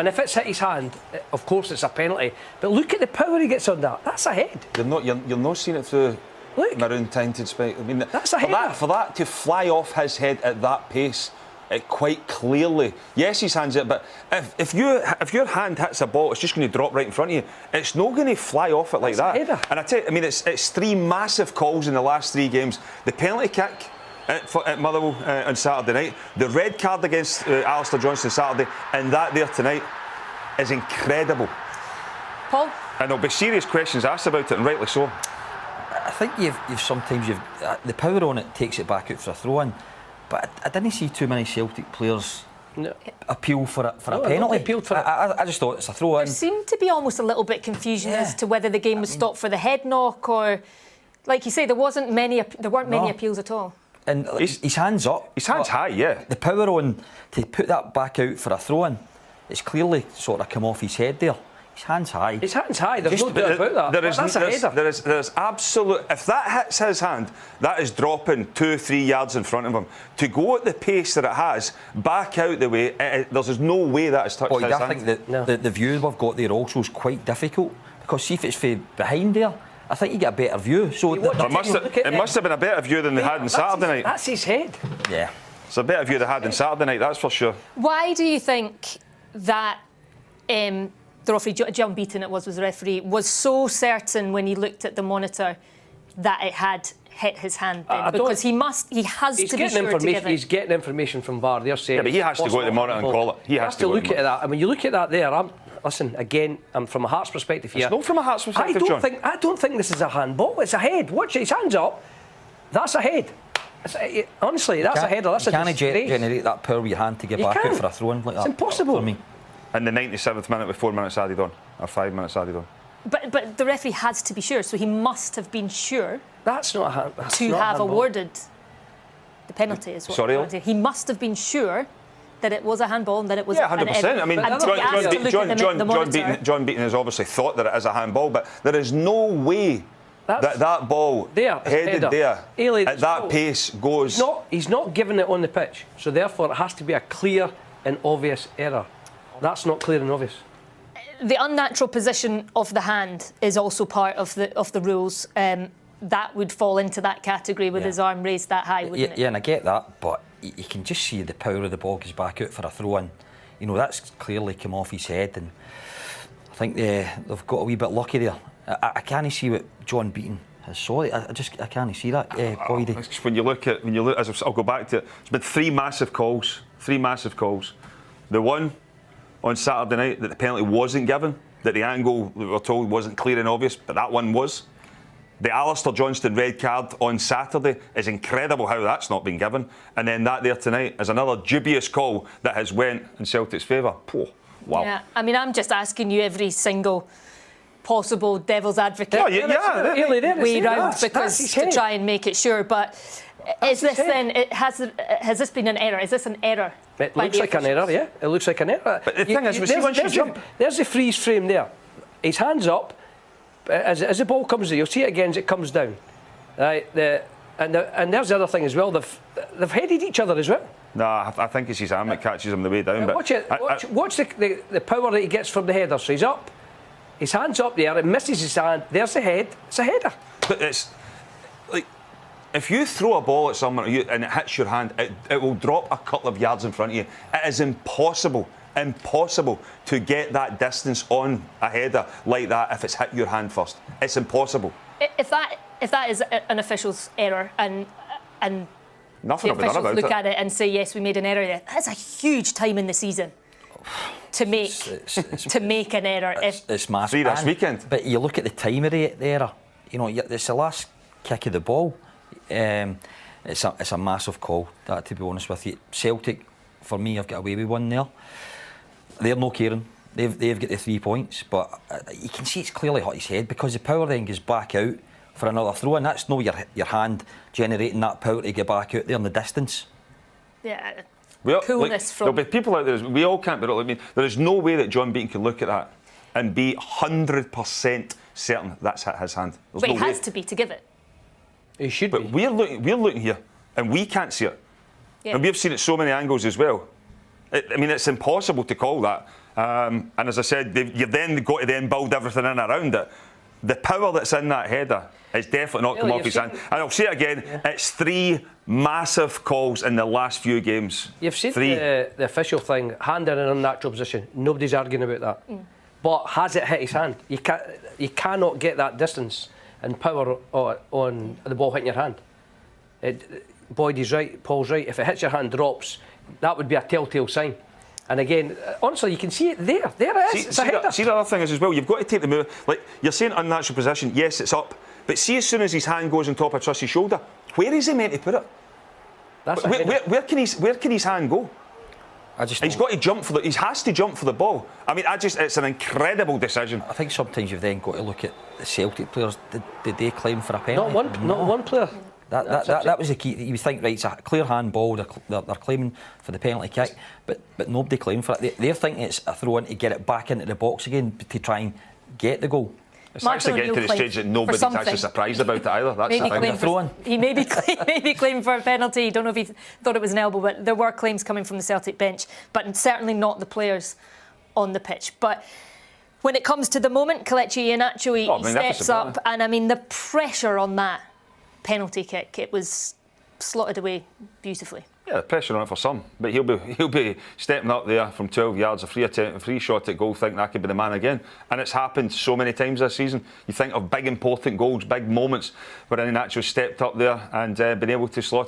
And if it's hit his hand, of course it's a penalty. But look at the power he gets on that. That's a head. You're not seeing it through maroon tinted spike. I mean, that's a header. For that to fly off his head at that pace, it quite clearly. Yes, his hands it, but if your hand hits a ball, it's just going to drop right in front of you. It's not going to fly off it like that. Header. And I tell you, I mean, it's 3 massive calls in the last 3 games. The penalty kick at Motherwell on Saturday night, the red card against Alistair Johnston Saturday, and that there tonight is incredible. Paul? And there'll be serious questions asked about it, and rightly so. I think you've sometimes the power on it takes it back out for a throw-in, but I didn't see too many Celtic players appeal for a penalty. I just thought it's a throw-in. There seemed to be almost a little bit confusion as to whether the game was stopped for the head knock or, like you say, there weren't many appeals at all. And his hands up. His hands high, yeah. The power on to put that back out for a throw-in, it's clearly sort of come off his head there. His hands high. His hands high. There's no doubt about that. There's absolute. If that hits his hand, that is dropping 2-3 yards in front of him. To go at the pace that it has, back out the way, there's no way that has touched his hand. I think that the view we've got there also is quite difficult, because see if it's from behind there, I think you get a better view. So it must have been a better view than they had on Saturday night. That's his head. Yeah. It's a better view they had on Saturday night, that's for sure. Why do you think that the referee, John Beaton was the referee, was so certain when he looked at the monitor that it had hit his hand then? Because he has to be sure to give it. He's getting information from VAR. They're saying... Yeah, but he has to go to the monitor and call it. He has to look at that. And when you look at that there, listen, again, I'm from a Hearts perspective here. It's not from a Hearts perspective, John. I don't think this is a handball. It's a head. Watch it. His hands up. That's a head. Honestly, that's a header. That's a disgrace. You can't generate that power with your hand to get back out for a throw-in like that. It's impossible. For me. In the 97th minute with 4 minutes added on, or 5 minutes added on. But the referee has to be sure, so he must have been sure. That's not a hand. To have awarded the penalty as well. Sorry, he must have been sure that it was a handball and that it was. Yeah, 100%. I mean, John Beaton has obviously thought that it is a handball, but there is no way that ball headed there at that pace goes. He's not giving it on the pitch, so therefore it has to be a clear and obvious error. That's not clear and obvious. The unnatural position of the hand is also part of the rules. That would fall into that category with his arm raised that high, wouldn't it? Yeah, and I get that, but you can just see the power of the ball goes back out for a throw-in. You know, that's clearly come off his head, and I think they've got a wee bit lucky there. I can't see what John Beaton has saw. I can't see that, Boydie. When you look, as I'll go back to it, it's been 3 massive calls. 3 massive calls. The one on Saturday night that the penalty wasn't given, that the angle, we were told, wasn't clear and obvious, but that one was. The Alistair Johnston red card on Saturday is incredible how that's not been given. And then that there tonight is another dubious call that has went in Celtic's favour. Wow. Yeah, I mean, I'm just asking you every single possible devil's advocate way round because to try and make it sure. But is this then? Has this been an error? Is this an error? It looks like an error. Yeah, it looks like an error. But the thing is, there's the freeze frame there. His hands up. As the ball comes there, you'll see it again as it comes down. Right, and there's the other thing as well. They've headed each other as well. No, I think it's his arm that catches him the way down. But watch the power that he gets from the header. So he's up, his hand's up there. It misses his hand. There's the head. It's a header. But it's like if you throw a ball at someone and it hits your hand, it will drop a couple of yards in front of you. It is impossible to get that distance on a header like that if it's hit your hand first. It's impossible. If that is an official's error and nothing the officials look at it and say yes, we made an error there, that's a huge time in the season to make to make an error. It's massive. 3 this weekend. But you look at the time of the error. You know, it's the last kick of the ball. It's a massive call. That, to be honest with you, Celtic, for me, have got away with one there. They're no caring. They've got the 3 points, but you can see it's clearly hit his head because the power then goes back out for another throw, and that's no your hand generating that power to get back out there in the distance. Yeah, coolness from... There'll be people out there, we all can't be... I mean, there is no way that John Beaton can look at that and be 100% certain that's hit his hand. There's but no he has to be to give it. He should be. But we're looking here, and we can't see it. Yeah. And we've seen it so many angles as well. I mean, it's impossible to call that. And as I said, you've then got to then build everything in around it. The power that's in that header is definitely not come off his hand. And I'll say it again, it's 3 massive calls in the last few games. You've seen the official thing, hand in an unnatural position. Nobody's arguing about that. But has it hit his hand? You cannot get that distance and power on the ball hitting your hand. Boydie's right, Paul's right. If it hits your hand, drops, that would be a telltale sign. And again, honestly, you can see it there. There it is. It's a header. See the other thing is as well, you've got to take the move. Like, you're saying unnatural position, yes, it's up. But see, as soon as his hand goes on top of Truss's shoulder, where is he meant to put it? That's where can his hand go? He's got to jump for he has to jump for the ball. I mean, it's an incredible decision. I think sometimes you've then got to look at the Celtic players. Did they claim for a penalty? Not one player. That was the key. You would think, right, it's a clear handball. They're claiming for the penalty kick, but nobody claimed for it. They're thinking it's a throw in to get it back into the box again to try and get the goal. It's actually getting to the stage that nobody's actually surprised about it either. That's the thing. He maybe claimed for a penalty. I don't know if he thought it was an elbow, but there were claims coming from the Celtic bench, but certainly not the players on the pitch. But when it comes to the moment, Kelechi Iheanacho, he steps up, and I mean the pressure on that penalty kick, it was slotted away beautifully. Yeah, the pressure on it for some, but he'll be stepping up there from 12 yards, a free shot at goal, thinking that could be the man again. And it's happened so many times this season. You think of big important goals, big moments where Iheanacho stepped up there and been able to slot